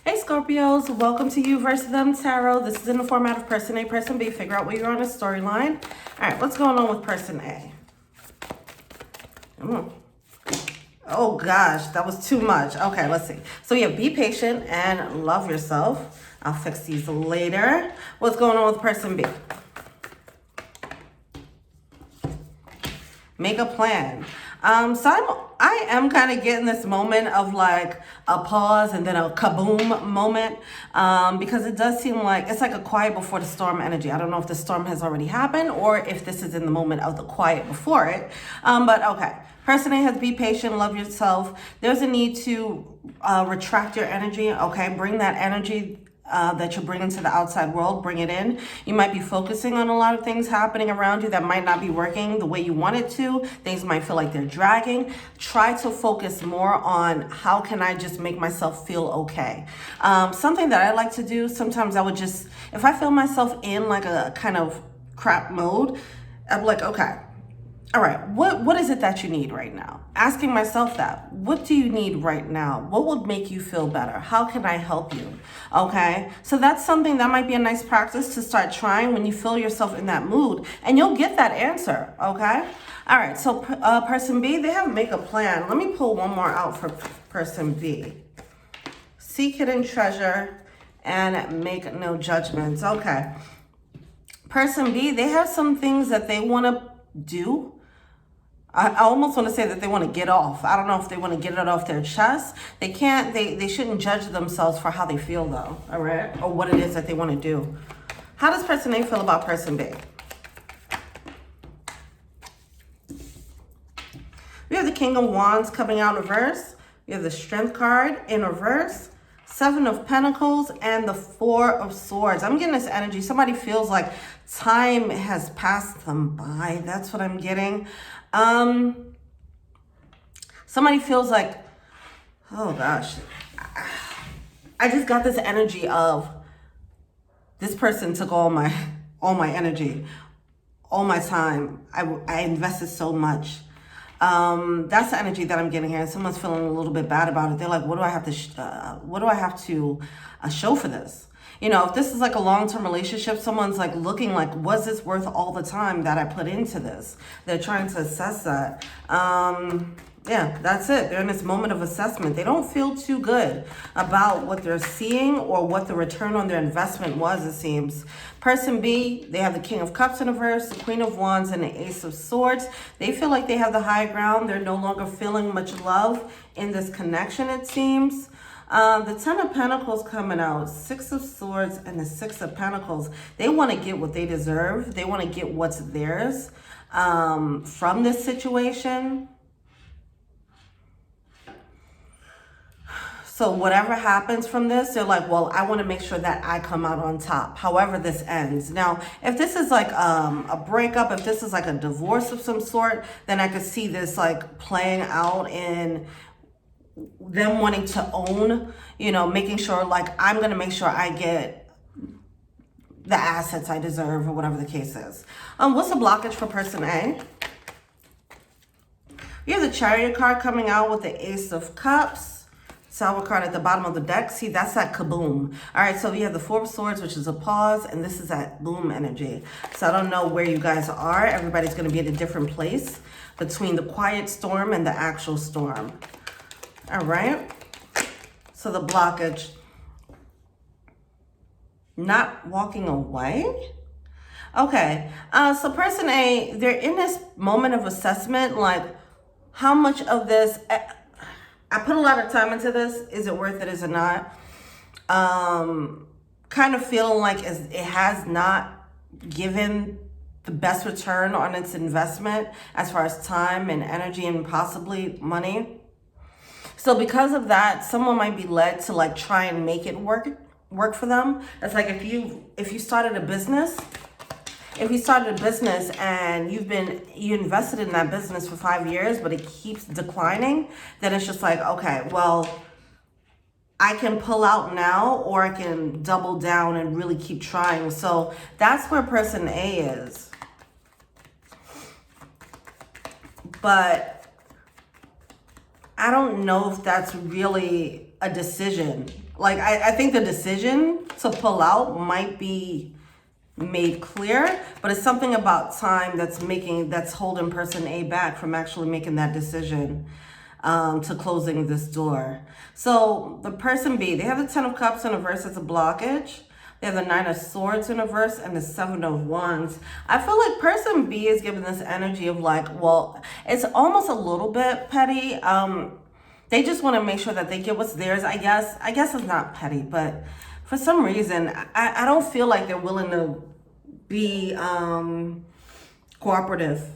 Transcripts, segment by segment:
Hey Scorpios, welcome to You versus Them Tarot. This is in the format of person A, person B. Figure out where you're on a storyline. All right, what's going on with person A? Oh gosh, that was too much. Okay, let's see. So yeah, be patient and love yourself. I'll fix these later. What's going on with person B? Make a plan. I am kind of getting this moment of like a pause and then a kaboom moment, because it does seem like it's like a quiet before the storm energy. I don't know if the storm has already happened or if this is in the moment of the quiet before it. But okay. Person A has be patient, love yourself. There's a need to retract your energy, okay? Bring that energy that you're bringing to the outside world, bring it in. You might be focusing on a lot of things happening around you that might not be working the way you want it to. Things might feel like they're dragging. Try to focus more on how can I just make myself feel okay. Something that I like to do, sometimes I would just, if I feel myself in like a kind of crap mode, I'm like, okay, all right, what is it that you need right now? Asking myself that. What do you need right now? What would make you feel better? How can I help you? Okay, so that's something that might be a nice practice to start trying when you feel yourself in that mood, and you'll get that answer, okay? All right, so person B, they have make a plan. Let me pull one more out for person B. Seek hidden treasure and make no judgments. Okay. Person B, they have some things that they want to do. I almost want to say that they want to get off. I don't know if they want to get it off their chest. They can't, they shouldn't judge themselves for how they feel though, all right? Or what it is that they want to do. How does person A feel about person B? We have the King of Wands coming out in reverse. We have the Strength card in reverse. Seven of Pentacles and the Four of Swords. I'm getting this energy. Somebody feels like time has passed them by. That's what I'm getting. Somebody feels like, oh gosh, I just got this energy of this person took all my energy, all my time. I invested so much. That's the energy that I'm getting here. And someone's feeling a little bit bad about it. They're like, what do I have to show for this? You know, if this is like a long-term relationship, someone's like looking like, was this worth all the time that I put into this? They're trying to assess that. Yeah, that's it. They're in this moment of assessment. They don't feel too good about what they're seeing or what the return on their investment was, it seems. Person B, they have the King of Cups in reverse, the Queen of Wands, and the Ace of Swords. They feel like they have the high ground. They're no longer feeling much love in this connection, it seems. The Ten of Pentacles coming out, Six of Swords and the Six of Pentacles. They want to get what they deserve. They want to get what's theirs from this situation. So whatever happens from this, they're like, well, I want to make sure that I come out on top, however this ends. Now, if this is like a breakup, if this is like a divorce of some sort, then I could see this like playing out in them wanting to own, you know, making sure like I'm going to make sure I get the assets I deserve or whatever the case is. What's the blockage for person A? We have the Chariot card coming out with the Ace of Cups. Tower card at the bottom of the deck. See, that's that kaboom. All right, so we have the Four of Swords, which is a pause, and this is that boom energy. So I don't know where you guys are. Everybody's going to be at a different place between the quiet storm and the actual storm. All right. So the blockage. Not walking away. Okay. So person A, they're in this moment of assessment, like how much of this... I put a lot of time into this. Is it worth it? Is it not? Kind of feeling like it has not given the best return on its investment as far as time and energy and possibly money. So because of that, someone might be led to like try and make it work for them. It's like if you started a business. If you started a business and you invested in that business for 5 years, but it keeps declining, then it's just like, okay, well, I can pull out now or I can double down and really keep trying. So that's where person A is. But I don't know if that's really a decision. Like, I think the decision to pull out might be made clear, but it's something about time that's holding person A back from actually making that decision to closing this door. So the person B, they have the 10 of Cups in reverse as a blockage. They have the 9 of Swords in reverse and the 7 of Wands. I feel like person B is giving this energy of like, well, it's almost a little bit petty. They just want to make sure that they get what's theirs, I guess. I guess it's not petty, but for some reason, I don't feel like they're willing to be cooperative.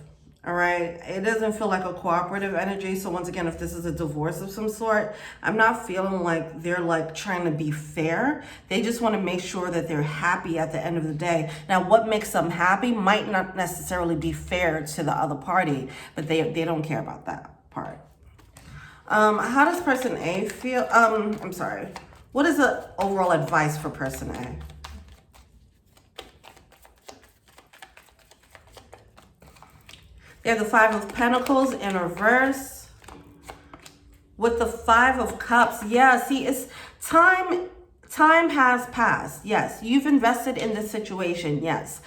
All right, it doesn't feel like a cooperative energy. So once again, if this is a divorce of some sort, I'm not feeling like they're like trying to be fair. They just want to make sure that they're happy at the end of the day. Now, what makes them happy might not necessarily be fair to the other party, but they don't care about that part. How does person A feel? I'm sorry. What is the overall advice for person A? They have the 5 of Pentacles in reverse with the 5 of Cups. Yeah, see, it's time has passed. Yes, you've invested in this situation. Yes.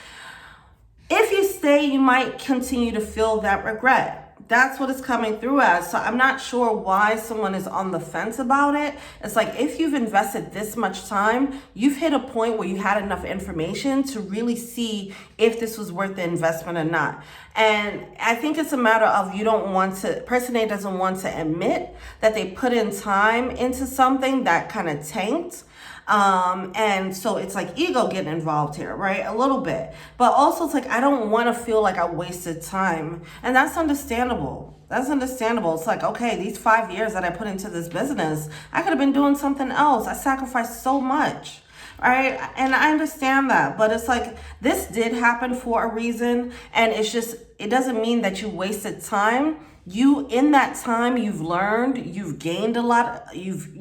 If you stay, you might continue to feel that regret. That's what it's coming through as. So I'm not sure why someone is on the fence about it. It's like, if you've invested this much time, you've hit a point where you had enough information to really see if this was worth the investment or not. And I think it's a matter of person A doesn't want to admit that they put in time into something that kind of tanked. And so it's like ego getting involved here, right? A little bit. But also it's like, I don't want to feel like I wasted time. And that's understandable. That's understandable. It's like, okay, these 5 years that I put into this business, I could have been doing something else. I sacrificed so much. All right. And I understand that, but it's like, this did happen for a reason. And it's just, it doesn't mean that you wasted time. In that time, you've learned, you've gained a lot. You've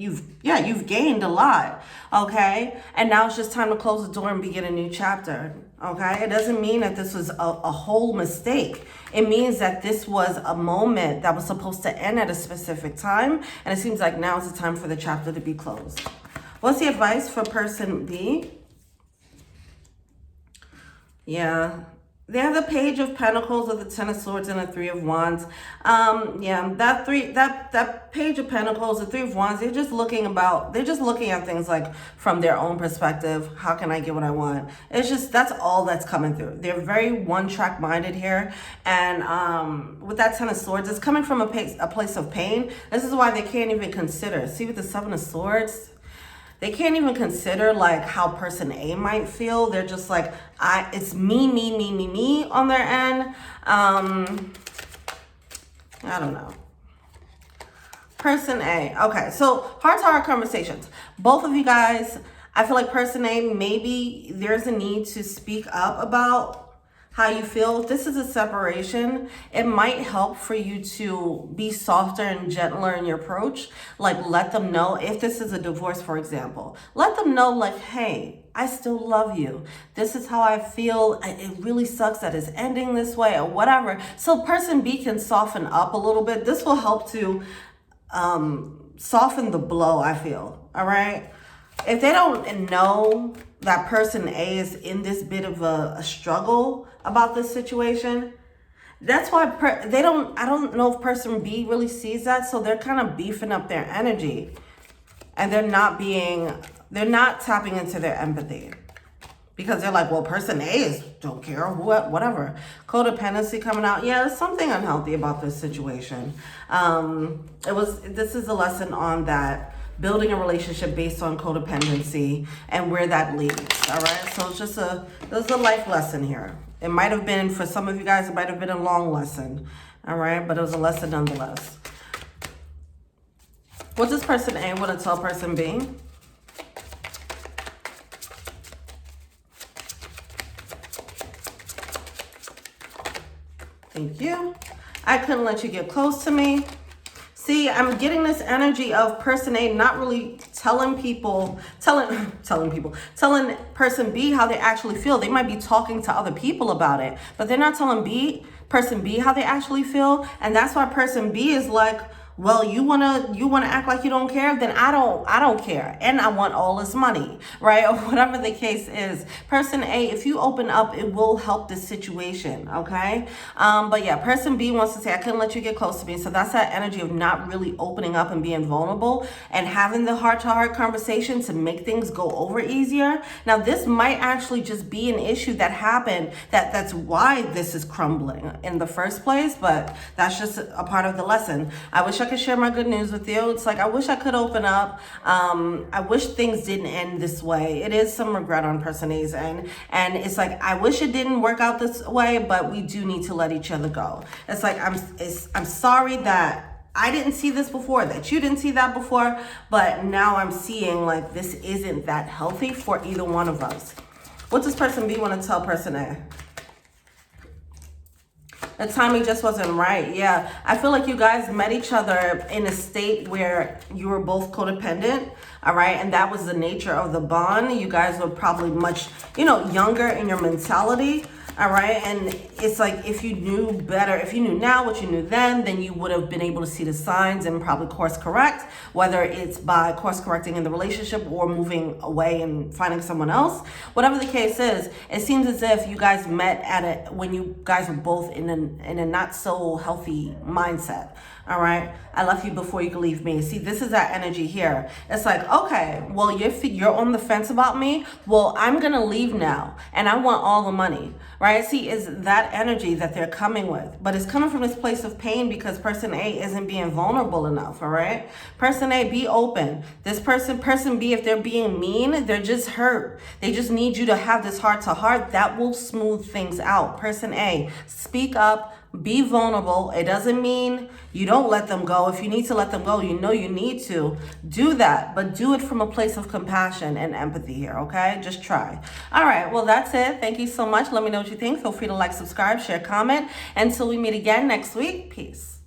gained a lot. Okay. And now it's just time to close the door and begin a new chapter. Okay. It doesn't mean that this was a whole mistake. It means that this was a moment that was supposed to end at a specific time. And it seems like now is the time for the chapter to be closed. What's the advice for person B? Yeah. They have the Page of Pentacles with the 10 of Swords and the 3 of Wands. That Page of Pentacles, the 3 of Wands, they're just looking at things like from their own perspective. How can I get what I want? It's just, that's all that's coming through. They're very one-track minded here. And with that 10 of Swords, it's coming from a place of pain. This is why they can't even consider. See, with the 7 of Swords, they can't even consider like how person A might feel. They're just like, it's me on their end. I don't know. Person A. Okay, so heart-to-heart conversations. Both of you guys, I feel like person A, maybe there's a need to speak up about how you feel. If this is a separation, it might help for you to be softer and gentler in your approach. Like, let them know, if this is a divorce, for example, let them know like, hey, I still love you. This is how I feel. It really sucks that it's ending this way or whatever. So person B can soften up a little bit. This will help to soften the blow, I feel. All right. If they don't know that person A is in this bit of a struggle about this situation, that's why I don't know if person B really sees that. So they're kind of beefing up their energy and they're not tapping into their empathy because they're like, well, person A don't care, whatever. Codependency coming out. Yeah, there's something unhealthy about this situation. This is a lesson on that. Building a relationship based on codependency and where that leads. All right. So it's a life lesson here. It might have been, for some of you guys, it might have been a long lesson. All right. But it was a lesson nonetheless. What does person A want to tell person B? Thank you. I couldn't let you get close to me. See, I'm getting this energy of person A not really telling person B how they actually feel. They might be talking to other people about it, but they're not telling person B how they actually feel. And that's why person B is like, well, you wanna act like you don't care, then I don't care, and I want all this money, right? Or whatever the case is. Person A, if you open up, it will help this situation, okay? But yeah, person B wants to say, I couldn't let you get close to me. So that's that energy of not really opening up and being vulnerable and having the heart-to-heart conversation to make things go over easier. Now, this might actually just be an issue that happened, that's why this is crumbling in the first place, but that's just a part of the lesson. I wish I could share my good news with you. It's like, I wish I could open up. I wish things didn't end this way. It is some regret on person A's end. And it's like, I wish it didn't work out this way, but we do need to let each other go. It's like, I'm sorry that I didn't see this before, that you didn't see that before, but now I'm seeing like this isn't that healthy for either one of us. What does person B want to tell person A? The timing just wasn't right. Yeah, I feel like you guys met each other in a state where you were both codependent, all right? And that was the nature of the bond. You guys were probably much, younger in your mentality, all right? And it's like, if you knew better, if you knew now what you knew then you would have been able to see the signs and probably course correct, whether it's by course correcting in the relationship or moving away and finding someone else. Whatever the case is, it seems as if you guys met when you guys were both in a not so healthy mindset. All right, I left you before you could leave me. See, this is that energy here. It's like, okay, well, you're on the fence about me. Well, I'm gonna leave now, and I want all the money, right? See, is that energy that they're coming with, but it's coming from this place of pain because person A isn't being vulnerable enough. All right, person A, be open. This person B, if they're being mean, they're just hurt. They just need you to have this heart to heart that will smooth things out. Person A, speak up. Be vulnerable. It doesn't mean you don't let them go. If you need to let them go, you need to do that, but do it from a place of compassion and empathy here, okay? Just try. All right, well, that's it. Thank you so much. Let me know what you think. Feel free to like, subscribe, share, comment. Until we meet again next week, peace.